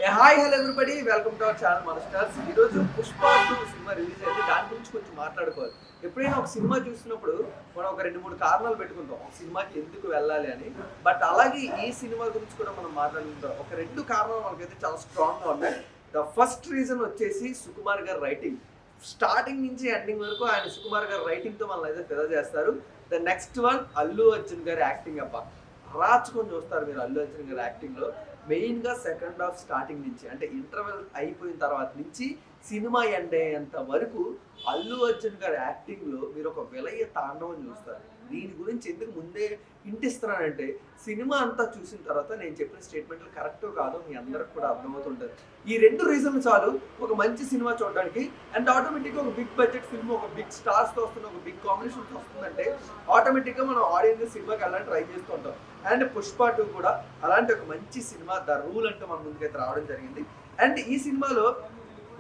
Hi hello everybody, welcome to our channel మన stars. ఈరోజు Pushpa 2 cinema release అయితే దాని గురించి కొంచెం మాట్లాడుకోవాలి. ఎప్పుడైనా ఒక సినిమా చూసినప్పుడు మనం ఒక 2-3 కారణాలు పెట్టుకుంటాం ఒక సినిమాకి ఎందుకు వెళ్ళాలి అని. బట్ అలాగే ఈ సినిమా గురించి కూడా మనం మాట్లాడుకుంటాం. ఒక 2 కారణాలు మనకైతే చాలా స్ట్రాంగ్గా ఉన్నాయి. ద ఫస్ట్ రీజన్ వచ్చేసి సుకుమార్ గారు రైటింగ్. స్టార్టింగ్ నుంచి ఎండింగ్ వరకు ఆయన సుకుమార్ గారు రైటింగ్తో మనల్ని అయితే ఫిదా చేస్తారు. The next one Allu Arjun గారి యాక్టింగ్. అబ్బా రాచుకొని చూస్తారు మీరు అల్లు అర్జున్ గారి యాక్టింగ్లో. మెయిన్గా సెకండ్ హాఫ్ స్టార్టింగ్ నుంచి అంటే ఇంటర్వెల్ అయిపోయిన తర్వాత నుంచి సినిమా ఎండ్ అయ్యేంత వరకు అల్లు అర్జున్ గారి యాక్టింగ్లో మీరు ఒక విలయ తాండవం చూస్తారు. దీని గురించి ఎందుకు ముందే ఇంటిస్తున్నానంటే సినిమా అంతా చూసిన తర్వాత నేను చెప్పిన స్టేట్మెంట్లు కరెక్ట్ కాదో మీ అందరికి కూడా అర్థమవుతుంటుంది. ఈ 2 రీజన్లు చాలు ఒక మంచి సినిమా చూడడానికి. అండ్ ఆటోమేటిక్గా ఒక బిగ్ బడ్జెట్ ఫిల్మ్, ఒక బిగ్ స్టార్స్తో వస్తున్న ఒక బిగ్ కాంబినేషన్తో వస్తుందంటే ఆటోమేటిక్గా మనం ఆడియన్స్ సినిమాకి వెళ్ళాలని ట్రై చేస్తూ ఉంటాం. అండ్ పుష్ప 2 కూడా అలాంటి ఒక మంచి సినిమా, ద రూల్ అంటూ మన ముందుకైతే రావడం జరిగింది. అండ్ ఈ సినిమాలో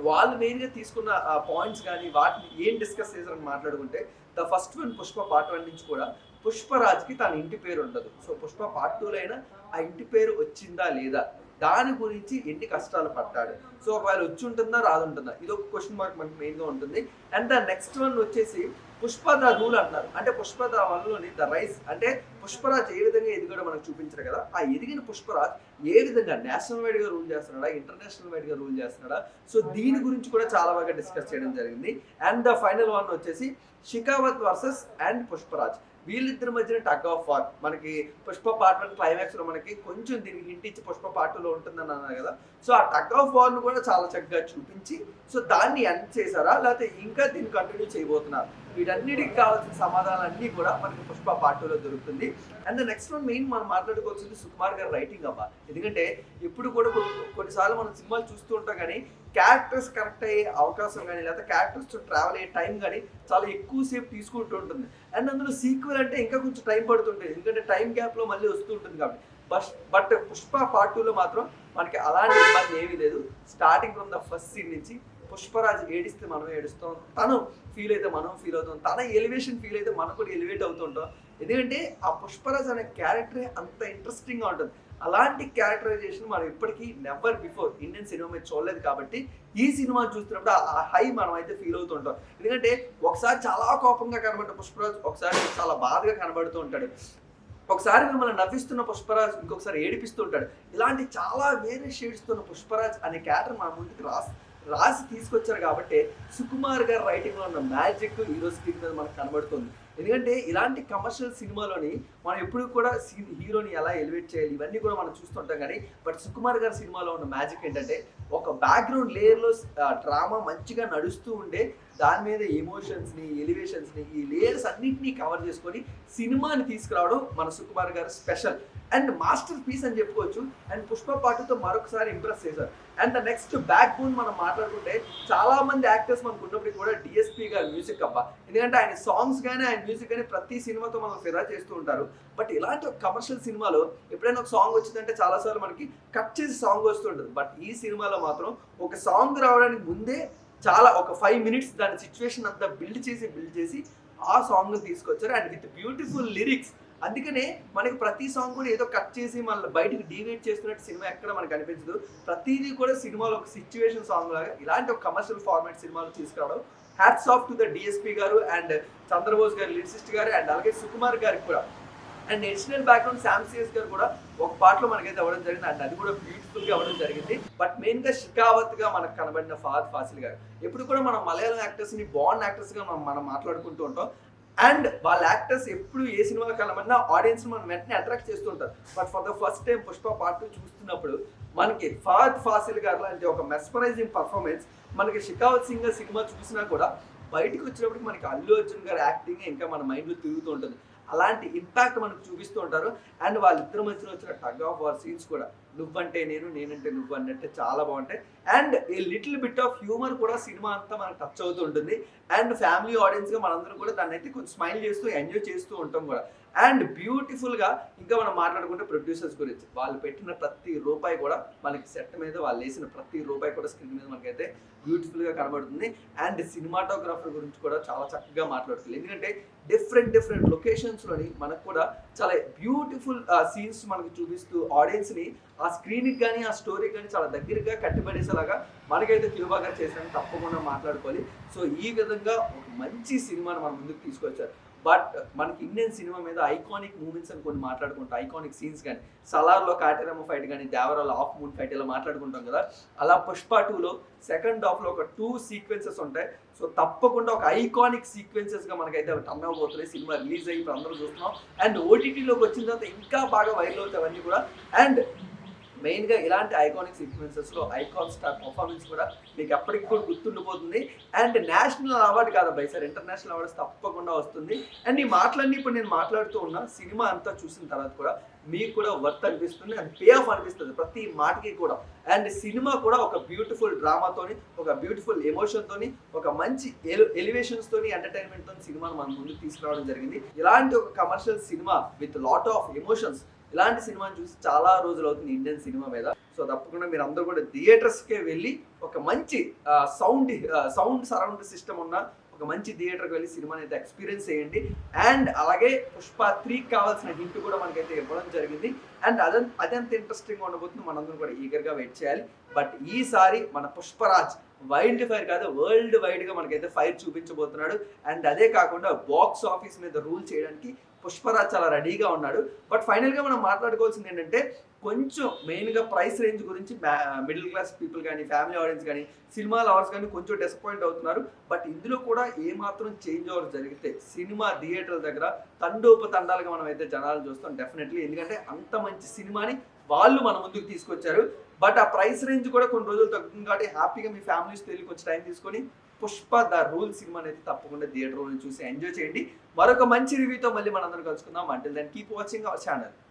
వాళ్ళు మెయిన్గా తీసుకున్న పాయింట్స్ కానీ వాటిని ఏం డిస్కస్ చేశారని మాట్లాడుకుంటే, the first one Pushpa part 1 నుంచి కూడా పుష్పరాజ్కి తన ఇంటి పేరు ఉండదు. సో పుష్ప పార్ట్ 2లో అయినా ఆ ఇంటి పేరు వచ్చిందా లేదా, దాని గురించి ఎన్ని కష్టాలు పడ్డాడు, సో ఒకవేళ వచ్చి ఉంటుందా రాదుంటుందా, ఇది ఒక క్వశ్చన్ మార్క్ మనకి మెయిన్గా ఉంటుంది. అండ్ ద నెక్స్ట్ వన్ వచ్చేసి పుష్ప ద రూల్ అంటారు. అంటే పుష్ప ద వన్లోని ద రైస్ అంటే పుష్పరాజ్ ఏ విధంగా ఎదిగాడో మనకు చూపించారు కదా. ఆ ఎదిగిన పుష్పరాజ్ ఏ విధంగా నేషనల్ వైడ్గా రూల్ చేస్తున్నాడా, ఇంటర్నేషనల్ వైడ్గా రూల్ చేస్తున్నాడా, సో దీని గురించి కూడా చాలా బాగా డిస్కస్ చేయడం జరిగింది. అండ్ ద ఫైనల్ వన్ వచ్చేసి షికావత్ వర్సెస్ అండ్ పుష్పరాజ్. వీళ్ళిద్దరి మధ్యన టగ్ ఆఫ్ వార్. మనకి పుష్ప పార్ట్ 1 క్లైమాక్స్లో మనకి కొంచెం దీనికి హింట్ ఇచ్చి పుష్ప పార్ట్ 2లో ఉంటుందని అన్నారు కదా. సో ఆ టగ్ ఆఫ్ వార్ను కూడా చాలా చక్కగా చూపించి సో దాన్ని ఎండ్ చేశారా లేకపోతే ఇంకా దీన్ని కంటిన్యూ చేయబోతున్నారు, వీటన్నిటికి కావాల్సిన సమాధానాలన్నీ కూడా మనకి పుష్ప పార్ట్ 2లో దొరుకుతుంది. అండ్ నెక్స్ట్ వన్ మెయిన్ మనం మాట్లాడుకోవాల్సింది సుకుమార్ గారి రైటింగ్ అబ్బా. ఎందుకంటే ఇప్పుడు కూడా కొన్నిసార్లు మనం సినిమాలు చూస్తూ ఉంటాం కానీ క్యారెక్టర్స్ కరెక్ట్ అయ్యే అవకాశం కానీ లేకపోతే క్యారెక్టర్స్ ట్రావెల్ అయ్యే టైం కానీ చాలా ఎక్కువసేపు తీసుకుంటూ ఉంటుంది. అండ్ అందులో సీక్వెల్ అంటే ఇంకా కొంచెం టైం పడుతుంటుంది, ఎందుకంటే టైం గ్యాప్లో మళ్ళీ వస్తూ ఉంటుంది కాబట్టి. బట్ పుష్ప పార్ట్ 2లో మాత్రం మనకి అలాంటి ఇబ్బంది ఏమీ లేదు. Starting from the first scene నుంచి పుష్పరాజ్ ఏడిస్తే మనం ఏడుస్తాం, తను ఫీల్ అయితే మనం ఫీల్ అవుతాం, తన ఎలివేషన్ ఫీల్ అయితే మనం కూడా ఎలివేట్ అవుతూ ఉంటాం. ఎందుకంటే ఆ పుష్పరాజ్ అనే క్యారెక్టరే అంత ఇంట్రెస్టింగ్గా ఉంటుంది. అలాంటి క్యారెక్టరైజేషన్ మనం ఇప్పటికీ నెవర్ బిఫోర్ ఇండియన్ సినిమా మీద చూడలేదు కాబట్టి ఈ సినిమా చూస్తున్నప్పుడు ఆ హై మనం అయితే ఫీల్ అవుతుంటాం. ఎందుకంటే ఒకసారి చాలా కోపంగా కనబడ్డ పుష్పరాజ్ ఒకసారి చాలా బాధగా కనబడుతూ ఉంటాడు, ఒకసారి మిమ్మల్ని నవ్విస్తున్న పుష్పరాజ్ ఇంకొకసారి ఏడిపిస్తూ ఉంటాడు. ఇలాంటి చాలా వేరే షేడ్స్ ఉన్న పుష్పరాజ్ అనే క్యారెక్టర్ మన ముందుకు రాసి తీసుకొచ్చారు కాబట్టి సుకుమార్ గారు రైటింగ్లో ఉన్న మ్యాజిక్ ఈరోజు స్క్రీన్ మీద మనకు కనబడుతుంది. ఎందుకంటే ఇలాంటి కమర్షియల్ సినిమాలోని మనం ఎప్పుడు కూడా హీరోని ఎలా ఎలివేట్ చేయాలి ఇవన్నీ కూడా మనం చూస్తుంటాం కానీ బట్ సుకుమార్ గారి సినిమాలో ఉన్న మ్యాజిక్ ఏంటంటే ఒక బ్యాక్గ్రౌండ్ లేయర్లో డ్రామా మంచిగా నడుస్తూ ఉండే దాని మీద ఎమోషన్స్ని ఎలివేషన్స్ని ఈ లేయర్స్ అన్నింటినీ కవర్ చేసుకొని సినిమాని తీసుకురావడం మన సుకుమార్ గారు స్పెషల్ అండ్ మాస్టర్ పీస్ అని చెప్పుకోవచ్చు. అండ్ పుష్ప పార్ట్ 2తో మరొకసారి ఇంప్రెస్ చేశారు. And the next back bone మనం మాట్లాడుకుంటే చాలా మంది యాక్టర్స్ మనకు ఉన్నప్పటికీ కూడా డిఎస్పీ గారి మ్యూజిక్ అబ్బా. ఎందుకంటే ఆయన సాంగ్స్ కానీ ఆయన మ్యూజిక్ కానీ ప్రతి సినిమాతో మనం ఫిదా చేస్తూ ఉంటారు. బట్ ఇలాంటి ఒక కమర్షియల్ సినిమాలో ఎప్పుడైనా ఒక సాంగ్ వచ్చిందంటే చాలాసార్లు మనకి కట్ చేసి సాంగ్ వస్తుంటుంది. బట్ ఈ సినిమాలో మాత్రం ఒక సాంగ్ రావడానికి ముందే చాలా ఒక 5 minutes దాని సిచ్యువేషన్ అంతా బిల్డ్ చేసి ఆ సాంగ్ని తీసుకొచ్చారు అండ్ విత్ బ్యూటిఫుల్ లిరిక్స్. అందుకనే మనకి ప్రతి సాంగ్ కూడా ఏదో కట్ చేసి మళ్ళీ బయటకు డీవేట్ చేస్తున్నట్టు సినిమా ఎక్కడ మనకు అనిపించదు. ప్రతిదీ కూడా సినిమాలో ఒక సిచ్యువేషన్ సాంగ్ లాగా ఇలాంటి ఒక కమర్షియల్ ఫార్మాట్ సినిమాలు తీసుకురావడం hats off to the DSP గారు అండ్ చంద్రబోస్ గారు లిరిసిస్ట్ గారు అండ్ అలాగే సుకుమార్ గారికి కూడా. అండ్ ఎడిషనల్ బ్యాక్గ్రౌండ్ శామ్సియస్ గారు కూడా ఒక పార్ట్లో మనకైతే అవ్వడం జరిగింది అండ్ అది కూడా బ్యూటిఫుల్గా అవ్వడం జరిగింది. బట్ మెయిన్గా షికావత్గా మనకు కనబడిన ఫహద్ ఫాసిల్ గారు. ఎప్పుడు కూడా మనం మలయాళం యాక్టర్స్ని బాండ్ యాక్టర్స్గా మనం మాట్లాడుకుంటూ ఉంటాం అండ్ వాళ్ళ యాక్టర్స్ ఎప్పుడు ఏ సినిమాలో కనబడినా ఆడియన్స్ మనం వెంటనే అట్రాక్ట్ చేస్తుంటారు. But for the first time Pushpa part 2 చూస్తున్నప్పుడు మనకి ఫహద్ ఫాసిల్ గారు లాంటి ఒక మెస్మరైజింగ్ పర్ఫార్మెన్స్ మనకి షికావత్ సింగ్ సినిమా చూసినా కూడా బయటకు వచ్చినప్పటికి మనకి అల్లు అర్జున్ గారి యాక్టింగ్ ఇంకా మన మైండ్లో తిరుగుతూ ఉంటుంది. అలాంటి ఇంపాక్ట్ మనకు చూపిస్తూ ఉంటారు. అండ్ వాళ్ళిద్దరి మధ్యలో వచ్చిన టగ్ ఆఫ్ వార్ సీన్స్ కూడా నువ్వంటే నేను నేనంటే నువ్వు అన్నట్టే చాలా బాగుంటాయి. And a little bit of humour కూడా సినిమా అంతా మనకు టచ్ అవుతూ ఉంటుంది. అండ్ ఫ్యామిలీ ఆడియన్స్గా మనందరం కూడా దాన్ని అయితే కొంచెం స్మైల్ చేస్తూ ఎంజాయ్ చేస్తూ ఉంటాం కూడా. అండ్ బ్యూటిఫుల్గా ఇంకా మనం మాట్లాడుకుంటే ప్రొడ్యూసర్స్ గురించి వాళ్ళు పెట్టిన ప్రతి రూపాయి కూడా మనకి సెట్ మీద వాళ్ళు వేసిన ప్రతి రూపాయి కూడా స్క్రీన్ మీద మనకైతే బ్యూటిఫుల్గా కనబడుతుంది. అండ్ సినిమాటోగ్రాఫర్ గురించి కూడా చాలా చక్కగా మాట్లాడుతుంది. ఎందుకంటే డిఫరెంట్ లొకేషన్స్లోని మనకు కూడా చాలా బ్యూటిఫుల్ సీన్స్ మనకు చూపిస్తూ ఆడియన్స్ని ఆ స్క్రీన్కి కానీ ఆ స్టోరీకి కానీ చాలా దగ్గరగా కట్టిపడేసేలాగా మనకైతే క్యూబా గారు చేశారని తప్పకుండా మాట్లాడుకోవాలి. సో ఈ విధంగా ఒక మంచి సినిమాని మన ముందుకు తీసుకొచ్చారు. బట్ మనకి ఇండియన్ సినిమా మీద ఐకానిక్ మూమెంట్స్ అని కొన్ని మాట్లాడుకుంటాం, ఐకానిక్ సీన్స్ కానీ సలార్లో కాటేరమ్మ ఫైట్ కానీ దేవరాలో ఆఫ్ మూన్ ఫైట్ ఇలా మాట్లాడుకుంటాం కదా. అలా పుష్ప 2లో సెకండ్ హాఫ్లో ఒక 2 సీక్వెన్సెస్ ఉంటాయి. సో తప్పకుండా ఒక ఐకానిక్ సీక్వెన్సెస్గా మనకైతే అవి టర్న్ అవబోతున్నాయి. సినిమా రిలీజ్ అయ్యి ఇప్పుడు అందరూ చూస్తున్నాం. అండ్ ఓటీటీలోకి వచ్చిన తర్వాత ఇంకా బాగా వైరల్ అవుతాయి అవన్నీ కూడా. అండ్ మెయిన్గా ఇలాంటి ఐకానిక్ సీక్వెన్సెస్లో ఐకాన్ స్టార్ పర్ఫార్మెన్స్ కూడా మీకు ఎప్పటికి కూడా గుర్తుండిపోతుంది. అండ్ నేషనల్ అవార్డు కాదు అబ్బాయి సార్, ఇంటర్నేషనల్ అవార్డ్స్ తప్పకుండా వస్తుంది. అండ్ ఈ మాటలన్నీ ఇప్పుడు నేను మాట్లాడుతూ ఉన్నా, సినిమా అంతా చూసిన తర్వాత కూడా మీకు కూడా వర్త్ అనిపిస్తుంది అండ్ పే ఆఫ్ అనిపిస్తుంది ప్రతి మాటకి కూడా. అండ్ సినిమా కూడా ఒక బ్యూటిఫుల్ డ్రామాతోని, ఒక బ్యూటిఫుల్ ఎమోషన్తోని, ఒక మంచి ఎలివేషన్స్తోని, ఎంటర్టైన్మెంట్తో సినిమాను మన ముందుకు తీసుకురావడం జరిగింది. ఇలాంటి ఒక commercial cinema with lot of emotions, ఇలాంటి సినిమాని చూసి చాలా రోజులు అవుతుంది ఇండియన్ సినిమా మీద. సో తప్పకుండా మీరు అందరూ కూడా థియేటర్స్కే వెళ్ళి ఒక మంచి సౌండ్ సరౌండ్ సిస్టమ్ ఉన్న ఒక మంచి థియేటర్కి వెళ్ళి సినిమాని అయితే ఎక్స్పీరియన్స్ చేయండి. అండ్ అలాగే పుష్ప 3 కావాల్సిన హింట్ కూడా మనకైతే ఇవ్వడం జరిగింది. అండ్ అదంత ఇంట్రెస్టింగ్గా ఉండబోతుంది, మనందరం కూడా ఈగర్గా వెయిట్ చేయాలి. బట్ ఈసారి మన పుష్పరాజ్ వైల్డ్ ఫైర్ కాదు, వరల్డ్ వైడ్గా మనకైతే ఫైర్ చూపించబోతున్నాడు. అండ్ అదే కాకుండా బాక్స్ ఆఫీస్ మీద రూల్ చేయడానికి పుష్పరాజ్ చాలా రెడీగా ఉన్నాడు. బట్ ఫైనల్గా మనం మాట్లాడుకోవాల్సింది ఏంటంటే, కొంచెం మెయిన్గా ప్రైస్ రేంజ్ గురించి మిడిల్ క్లాస్ పీపుల్ కానీ, ఫ్యామిలీ ఆడియన్స్ కానీ, సినిమా లవర్స్ కానీ కొంచెం డిసప్పాయింట్ అవుతున్నారు. బట్ ఇందులో కూడా ఏమాత్రం చేంజ్ ఓవర్ జరిగితే సినిమా థియేటర్ల దగ్గర తండోపతండాలుగా మనం అయితే జనాలు చూస్తాం డెఫినెట్లీ. ఎందుకంటే అంత మంచి సినిమాని వాళ్ళు మన ముందుకు తీసుకొచ్చారు. బట్ ఆ ప్రైస్ రేంజ్ కూడా కొన్ని రోజులు తగ్గుతుంది కాబట్టి హ్యాపీగా మీ ఫ్యామిలీస్ తెలియ కొంచెం టైం తీసుకొని పుష్ప ద రూల్ సినిమాని అయితే తప్పకుండా థియేటర్లో చూసి ఎంజాయ్ చేయండి. మరొక మంచి రివ్యూతో మళ్ళీ మనందరం కలుసుకుందాం. Until then keep watching our channel.